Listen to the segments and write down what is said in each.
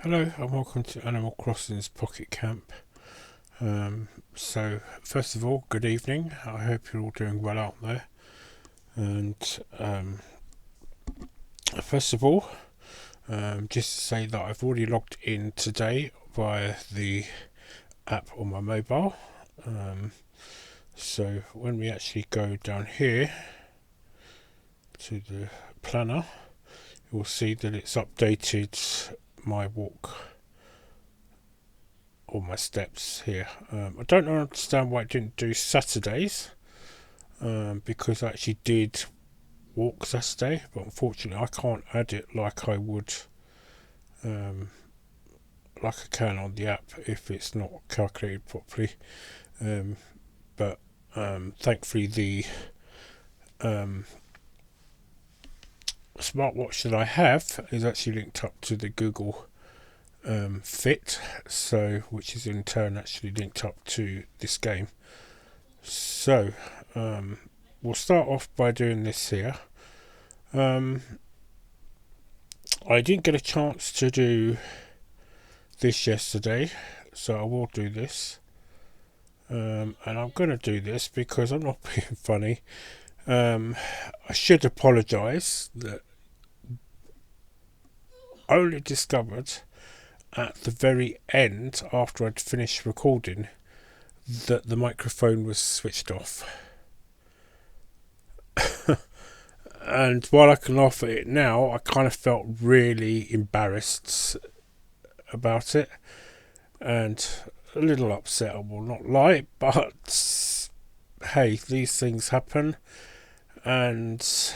Hello and welcome to Animal Crossing's Pocket Camp. So, first of all, good evening. I hope you're all doing well out there. And first of all, just to say that I've already logged in today via the app on my mobile. So, when we actually go down here to the planner, you'll see that it's updated my walk all my steps here. I don't understand why it didn't do Saturdays, because I actually did walk Saturday, but unfortunately I can't add it like I would, like I can on the app if it's not calculated properly. But thankfully the um, smartwatch that I have is actually linked up to the Google Fit, so which is in turn actually linked up to this game. So we'll start off by doing this here. I didn't get a chance to do this yesterday, so I will do this. And I'm going to do this because I'm not being funny. I should apologise that I only discovered at the very end, after I'd finished recording, that the microphone was switched off. And while I can laugh at it now, I kind of felt really embarrassed about it and a little upset, I will not lie, but hey, these things happen and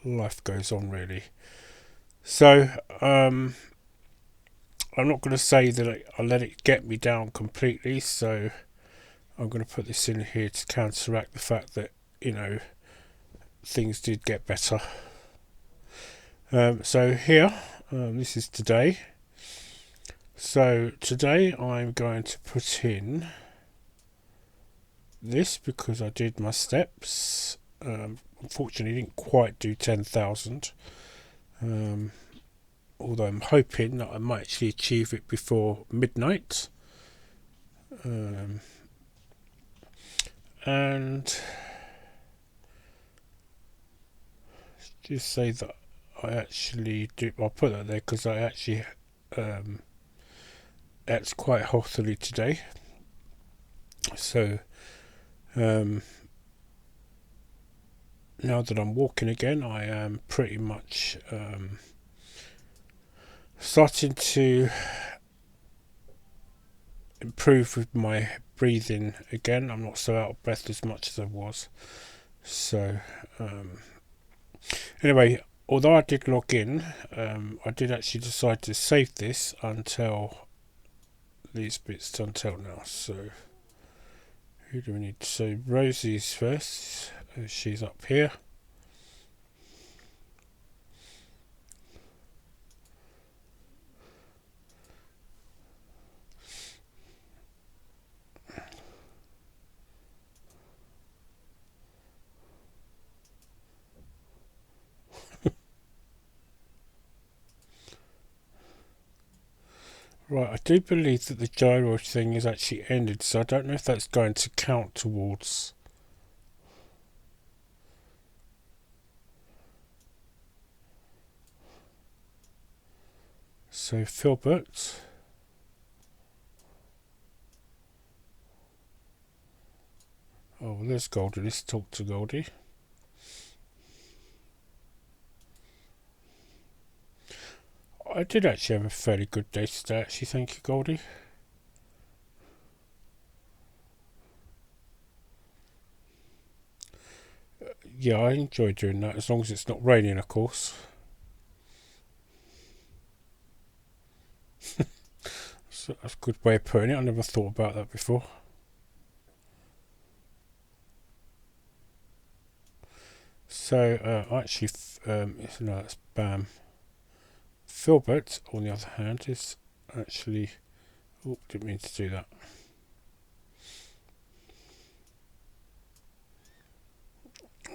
life goes on, really. So I'm not going to say that I let it get me down completely, so I'm going to put this in here to counteract the fact that, things did get better. So here, this is today. So today I'm going to put in this because I did my steps. Unfortunately, didn't quite do 10,000. Although I'm hoping that I might actually achieve it before midnight. And just say that I actually do. I'll put that there because I actually ate quite healthily today. So now that I'm walking again, I am pretty much starting to improve with my breathing again. I'm not so out of breath as much as I was. So anyway, although I did log in, I did actually decide to save this until these bits until now. So who do we need? So Rosie's first. She's up here. Right, I do believe that the gyro thing is actually ended, so I don't know if that's going to count towards. So Filbert. Oh, well, there's Goldie. Let's talk to Goldie. I did actually have a fairly good day today, actually. Thank you, Goldie. Yeah, I enjoy doing that, as long as it's not raining, of course. So that's a good way of putting it. I never thought about that before. So, actually, no, that's Bam. Filbert, on the other hand, is actually. Oh, didn't mean to do that.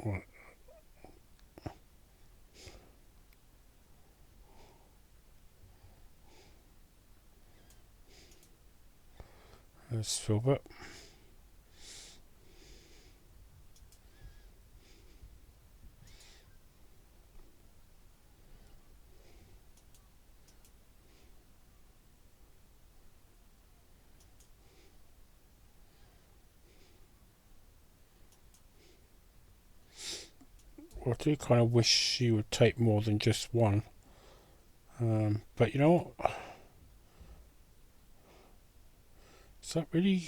Right. There's Filbert. I do kind of wish she would take more than just one. But you know what? Is that really...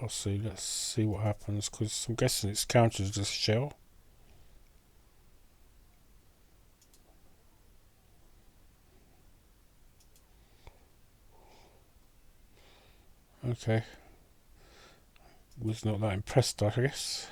I'll see. Let's see what happens, because I'm guessing it's counted as a shell. Okay. Was not that impressed, I guess.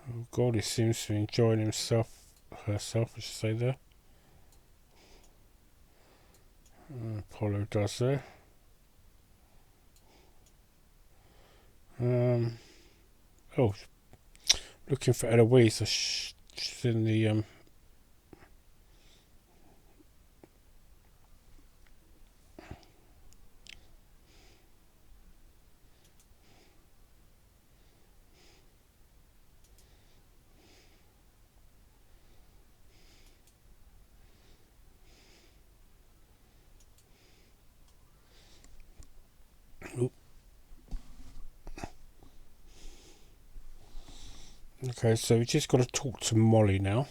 Oh God, he seems to be enjoying herself, I should say there. Apollo does there. Oh, looking for Eloise. She's in the Okay, so we just got to talk to Molly now.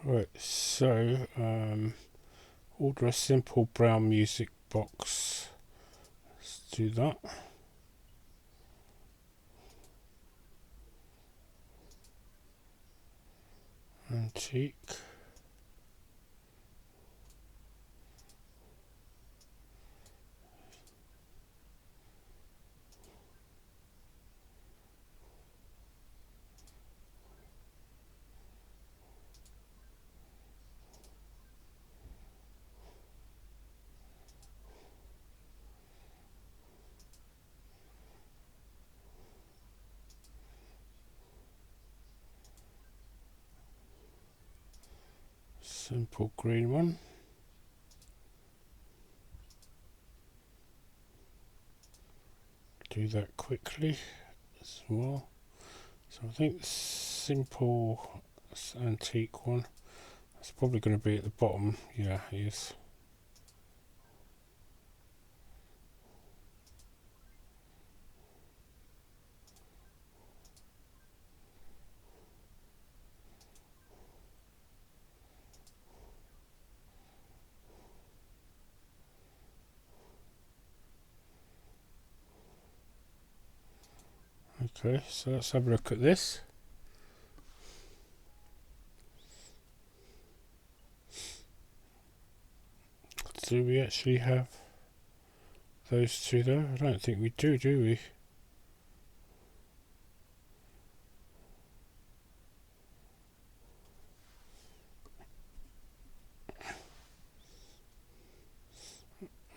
Right, so order a simple brown music box. Let's do that. Antique. Simple green one. Do that quickly as well. So I think the simple antique one, that's probably going to be at the bottom. Yeah, it is. Okay, so let's have a look at this. Do we actually have those two there? I don't think we do we?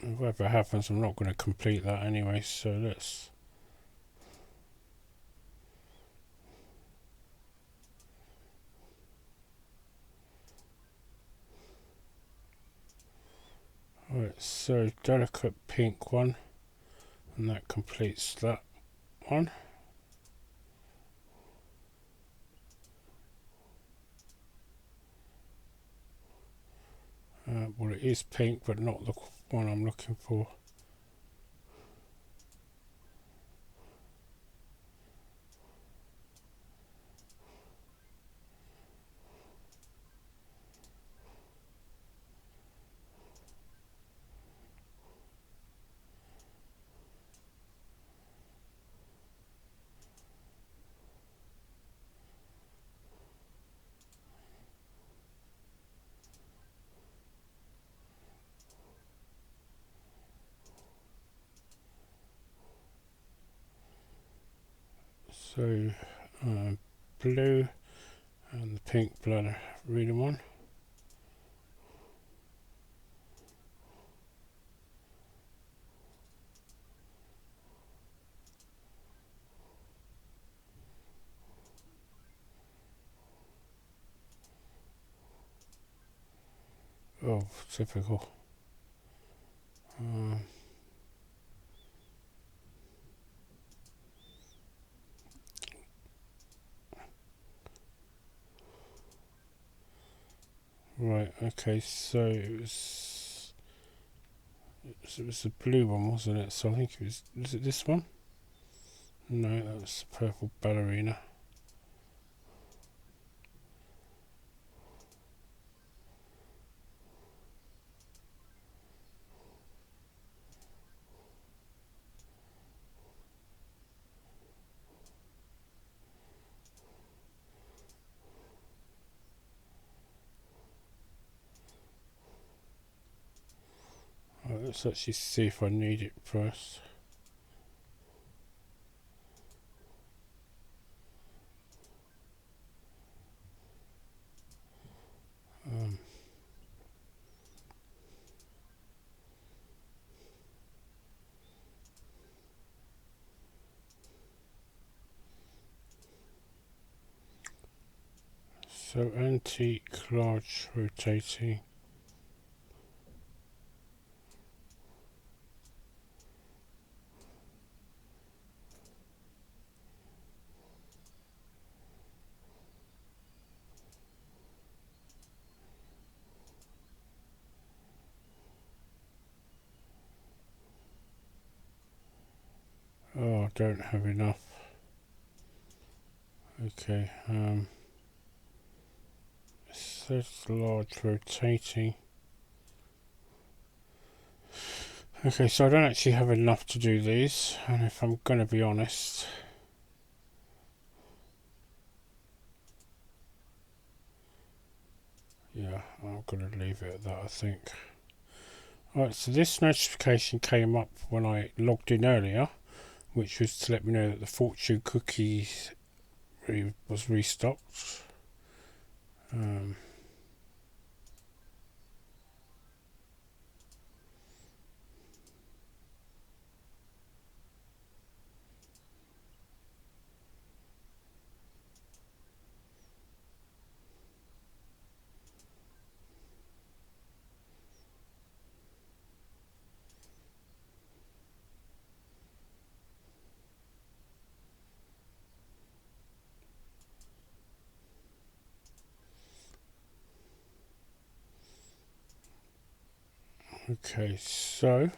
Whatever happens, I'm not going to complete that anyway, so let's... Right, so delicate pink one, and that completes that one. it is pink, but not the one I'm looking for. So blue and the pink blood reading one. Oh, typical. Right, okay, so it was the blue one, wasn't it? So I think was it this one? No, that was the purple ballerina. Right, let's actually see if I need it first. So antique, large, rotating. Oh, I don't have enough. Okay, it says large, rotating. Okay, so I don't actually have enough to do these, and if I'm going to be honest, yeah, I'm going to leave it at that, I think. Alright, so this notification came up when I logged in earlier, which was to let me know that the fortune cookie was restocked. Okay, so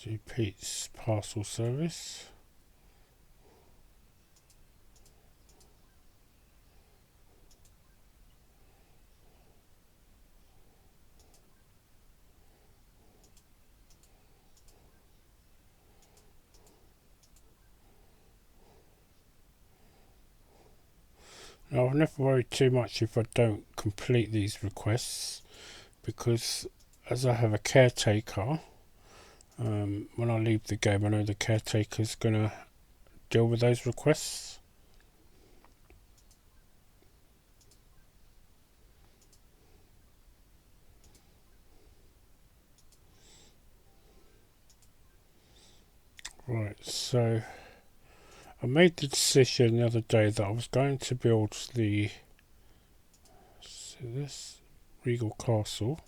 do Pete's parcel service. Now, I've never worried too much if I don't complete these requests, because as I have a caretaker, when I leave the game, I know the caretaker's going to deal with those requests. Right, so I made the decision the other day that I was going to build this Regal Castle.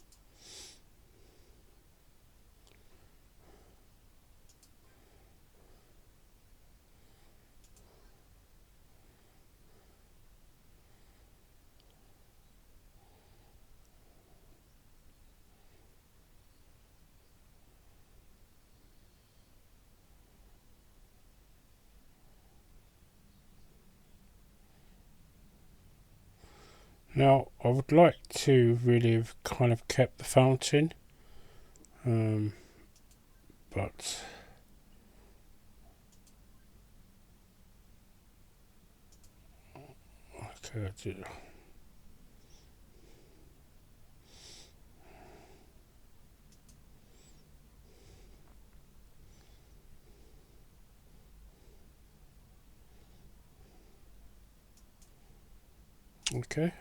Now I would like to really have kind of kept the fountain, um, but okay, I did. Okay,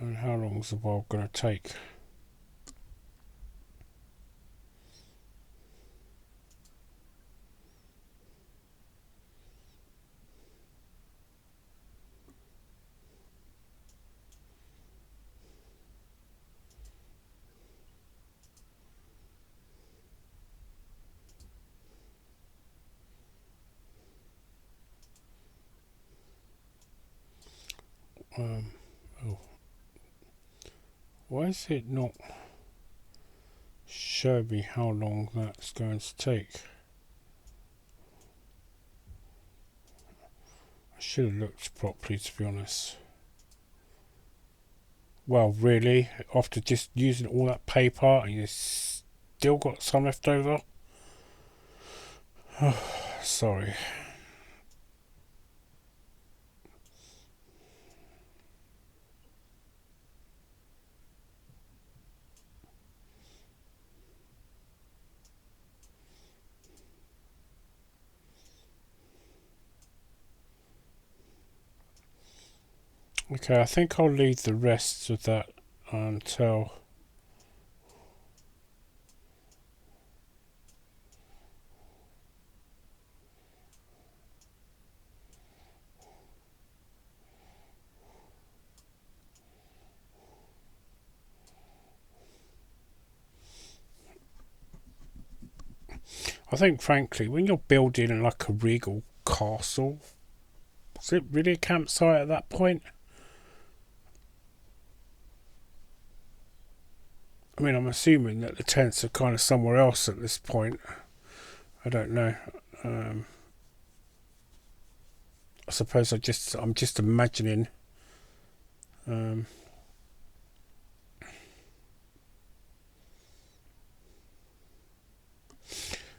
and how long is the bulb going to take? Um, oh, why is it not show me how long that's going to take? I should have looked properly, to be honest. Well, really, after just using all that paper and you still got some left over? Sorry. Okay, I think I'll leave the rest of that until... I think, frankly, when you're building like a regal castle, is it really a campsite at that point? I mean, I'm assuming that the tents are kind of somewhere else at this point. I don't know. Um, I suppose I'm just imagining. Um,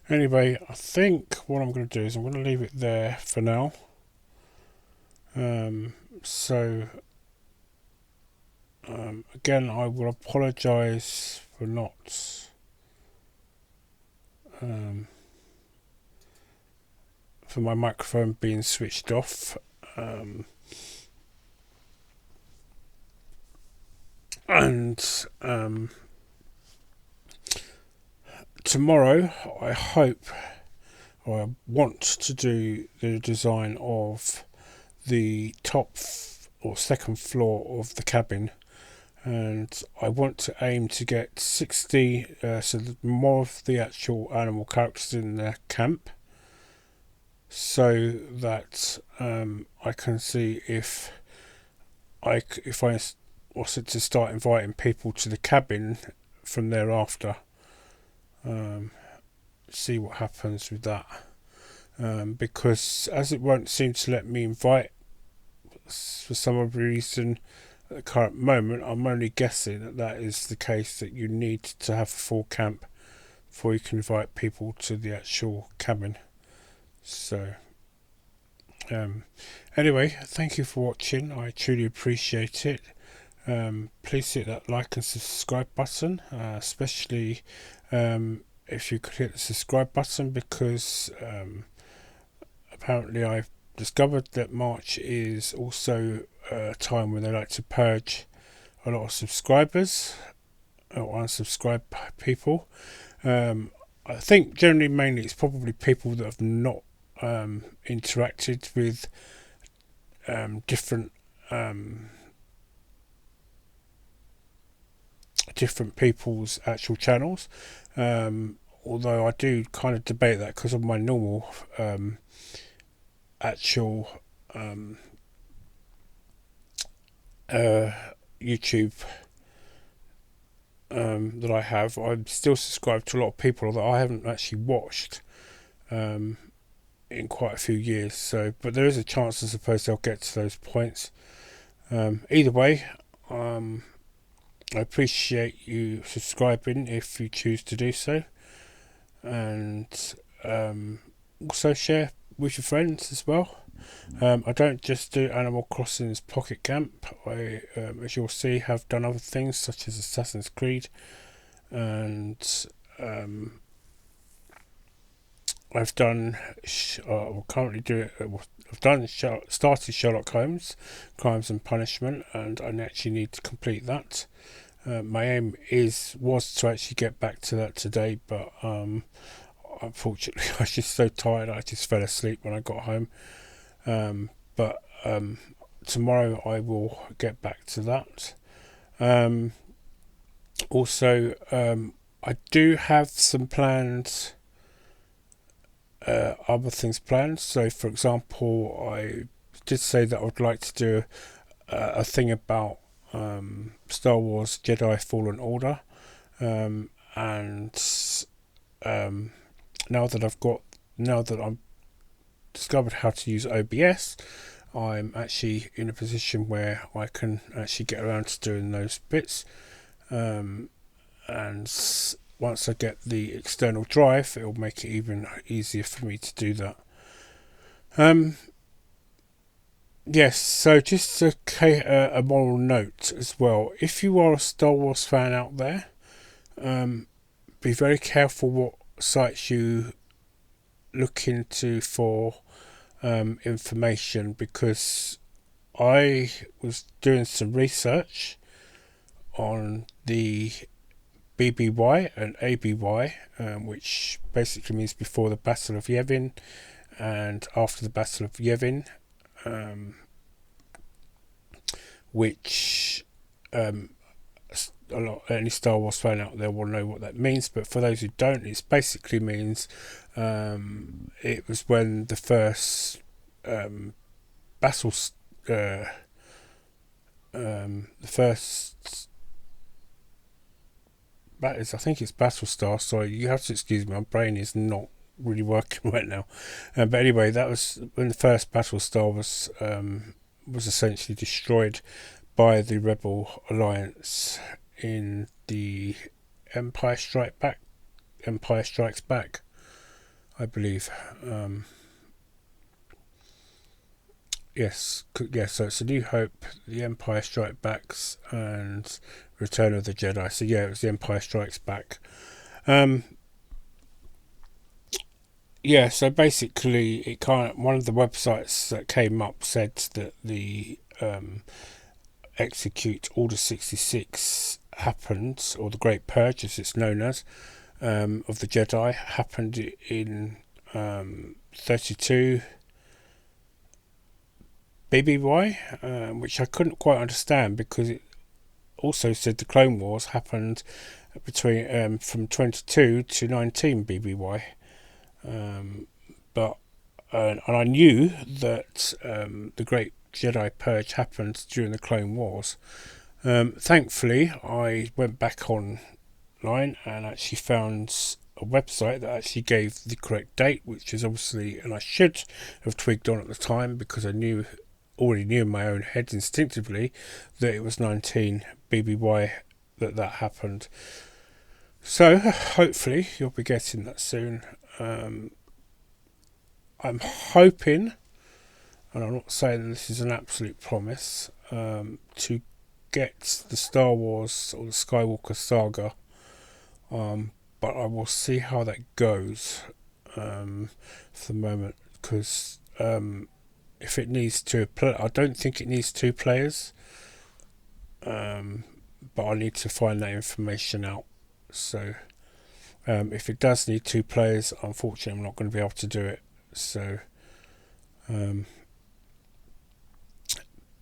anyway, I think what I'm going to do is I'm going to leave it there for now. So again, I will apologise for not um, for my microphone being switched off. And tomorrow, I hope, or I want to do the design of the top or second floor of the cabin, and I want to aim to get 60, so more of the actual animal characters in the camp, so that I can see if I was to start inviting people to the cabin from thereafter. See what happens with that, because as it won't seem to let me invite for some other reason at the current moment, I'm only guessing that that is the case, that you need to have a full camp before you can invite people to the actual cabin. So anyway, thank you for watching. I truly appreciate it. Please hit that like and subscribe button, especially if you could hit the subscribe button, because apparently I've discovered that March is also a time when they like to purge a lot of subscribers or unsubscribe people. I think generally, mainly, it's probably people that have not interacted with different different people's actual channels. Although I do kind of debate that, because of my normal actual YouTube that I have, I'm still subscribed to a lot of people that I haven't actually watched in quite a few years. So, but there is a chance, I suppose, they'll get to those points. Either way, I appreciate you subscribing if you choose to do so, and also share with your friends as well. I don't just do Animal Crossing's Pocket Camp. I, as you'll see, have done other things such as Assassin's Creed, and I've done, currently do it. I've done started Sherlock Holmes, Crimes and Punishment, and I actually need to complete that. My aim was to actually get back to that today, but unfortunately I was just so tired I just fell asleep when I got home. But tomorrow I will get back to that. Also, I do have some plans, other things planned. So, for example, I did say that I would like to do a thing about Star Wars Jedi Fallen Order, and now that I'm discovered how to use OBS, I'm actually in a position where I can actually get around to doing those bits, and once I get the external drive, it will make it even easier for me to do that. Yes, so just a moral note as well. If you are a Star Wars fan out there, be very careful what sites you look into for information, because I was doing some research on the BBY and ABY, which basically means before the Battle of Yavin and after the Battle of Yavin, which any Star Wars fan out there will know what that means, but for those who don't, it basically means it was when the first battles, the first, that is, I think it's Battlestar. Sorry, you have to excuse me, my brain is not really working right now. But anyway, that was when the first Battlestar was essentially destroyed by the Rebel Alliance in the Empire Strikes Back, I believe. Yes, so it's A New Hope, The Empire Strikes Back, and Return of the Jedi. So yeah, it was The Empire Strikes Back. Yeah, so basically, it one of the websites that came up said that the Execute Order 66 happened, or the Great Purge, as it's known as, of the Jedi, happened in 32 BBY, which I couldn't quite understand, because it also said the Clone Wars happened between from 22 to 19 BBY. But and I knew that the Great Jedi Purge happened during the Clone Wars. Thankfully, I went back online and actually found a website that actually gave the correct date, which is obviously, and I should have twigged on at the time, because I already knew in my own head instinctively that it was 19 BBY that happened. So hopefully you'll be getting that soon. I'm hoping, and I'm not saying this is an absolute promise, to get the Star Wars or the Skywalker saga, but I will see how that goes for the moment, because if it needs to play, I don't think it needs 2 players, but I need to find that information out. So if it does need 2 players, unfortunately I'm not going to be able to do it. So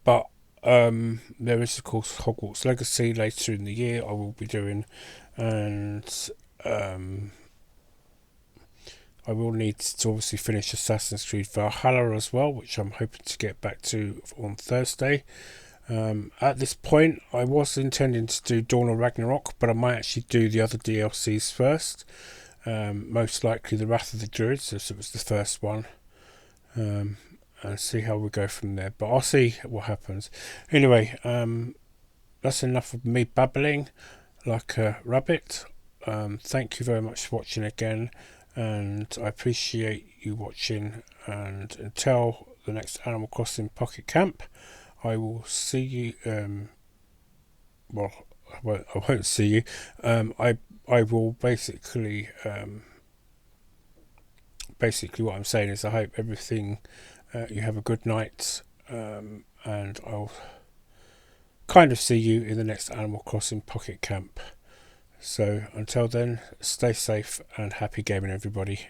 but there is of course Hogwarts Legacy later in the year I will be doing, and I will need to obviously finish Assassin's Creed Valhalla as well, which I'm hoping to get back to on Thursday. At this point, I was intending to do Dawn of Ragnarok, but I might actually do the other DLCs first. Most likely the Wrath of the Druids, as it was the first one. and see how we go from there. But I'll see what happens. Anyway, that's enough of me babbling like a rabbit. Thank you very much for watching again, and I appreciate you watching. And until the next Animal Crossing Pocket Camp, I will see you. Well, I won't see you. I will basically what I'm saying is I hope everything you have a good night, and I'll kind of see you in the next Animal Crossing Pocket Camp. So until then, stay safe and happy gaming, everybody.